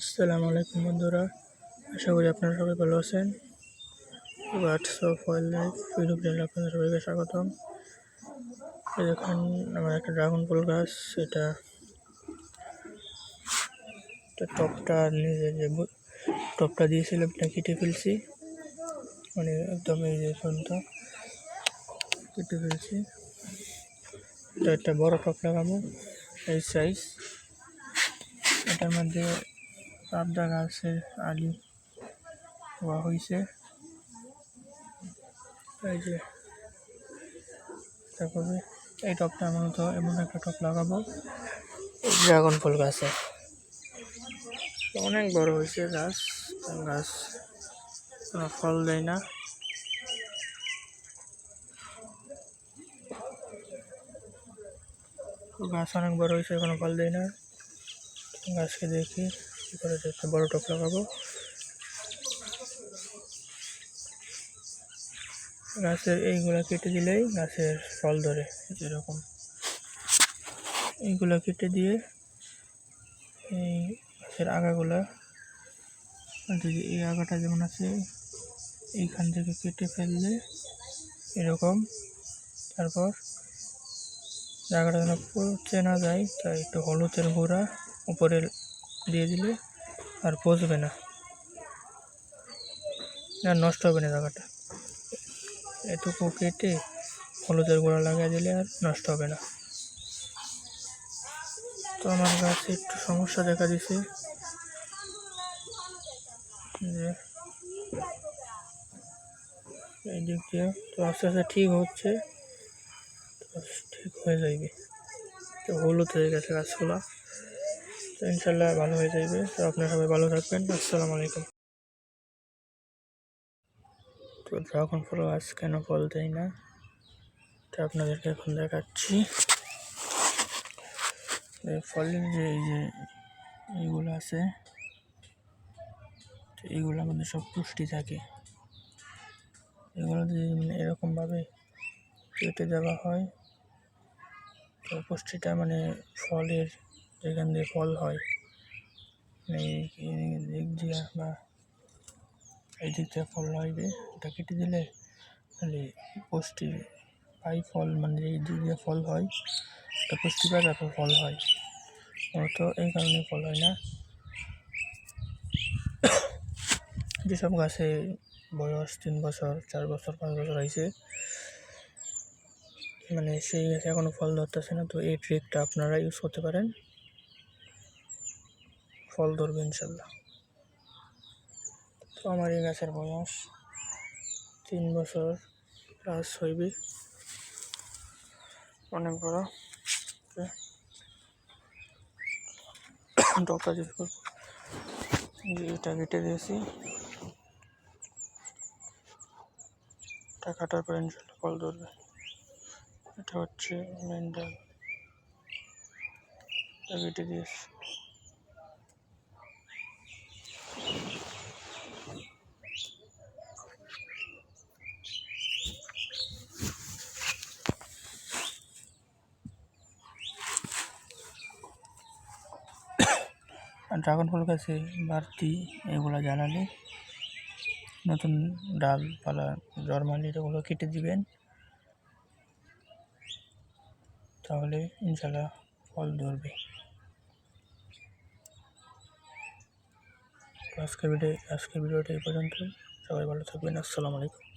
আসসালামু আলাইকুম বন্ধুরা, আশা করি আপনারা সবাই ভালো আছেন। Birds of wild life YouTube চ্যানেলে আপনাদের সবাইকে স্বাগতম। এই দেখেন আমার একটা ড্রাগন ফল গাছ, এটা টপটা নিজে যে টপটা দিয়েছিলাম এটা কেটে ফেলছি, মানে একদম এই যে ফোনটা কেটে ফেলছি। এটা একটা বড় টপ লাগাবো এই সাইজ। এটার মধ্যে পাবদা গাছের আলি হওয়া হয়েছে, এই যে তারপরে এই টপটা মূলত এমন একটা টপ লাগাবো ড্রাগন ফল গাছে। অনেক বড় হয়েছে গাছ, গাছ কোনো ফল দেয় না। গাছ অনেক বড় হয়েছে, কোনো ফল দেয় না। গাছকে দেখি কী করে একটা বড় টপ লাগাবো। গাছের এইগুলা কেটে দিলেই গাছের ফল ধরে, যেরকম এইগুলা কেটে দিয়ে এই গাছের আগাগুলা, যদি এই আগাটা যেমন আছে এইখান থেকে কেটে ফেললে এরকম, তারপর জায়গাটা যেন পচে না যায় তাই একটু হলুদের গুঁড়া উপরে দিয়ে দিলে আর পচবে না, আর নষ্ট হবে না জায়গাটা। এটুকু কেটে হলুদের গুঁড়া লাগিয়ে দিলে আর নষ্ট হবে না। তো আমার গাছে একটু সমস্যা দেখা দিছে, যে এই দিক দিয়ে তো আস্তে আস্তে ঠিক হচ্ছে, তো ঠিক হয়ে যাবে। তো হলুদ হয়ে গেছে গাছগুলা, তো ইনশাল্লাহ ভালো হয়ে যাবে। তো আপনারা সবাই ভালো থাকবেন। আসসালামু আলাইকুম। তো ড্রাগন ফল গাছ কেন ফল দেয় না তা আপনাদেরকে এখন দেখাচ্ছি। ফলের যে এই যে এইগুলো আছে, তো এইগুলোর মধ্যে সব পুষ্টি থাকে। এগুলো যদি এরকমভাবে কেটে দেওয়া হয় তো পুষ্টিটা মানে ফলের যেখান দিয়ে ফল হয়, এই দিক দিয়ে বা এই দিক দিয়ে ফল হইবে, এটা কেটে দিলে তাহলে পুষ্টি পাই ফল, মানে এই দিক দিয়ে ফল হয় এটা পুষ্টি পায়, তারপর ফল হয়। তো এই কারণে ফল হয় না। যেসব গাছে বয়স 3 বছর 4 বছর 5 বছর হয়েছে, মানে সেই গাছে এখনও ফল ধরতেছে না, তো এই ট্রিকটা আপনারা ইউজ করতে পারেন, ফল ধরবে ইনশাল্লাহ। তো আমার এই গাছের বয়স 3 বছর প্লাস হইবে, অনেক বড়। টপটা যে এটা কেটে দিয়েছি, এটা কাটার পর ইনশাল্লাহ ফল ধরবে। এটা হচ্ছে মেন ডাল, এটা কেটে দিয়েছি। আর ড্রাগন ফল গাছে বাড়তি এগুলো জ্বালালে, নতুন ডালপালা জন্মালে এগুলো কেটে দিবেন, তাহলে ইনশাল্লাহ ফল ধরবে। আজকের ভিডিওটা এই পর্যন্ত। সবাই ভালো থাকবেন। আসসালামু আলাইকুম।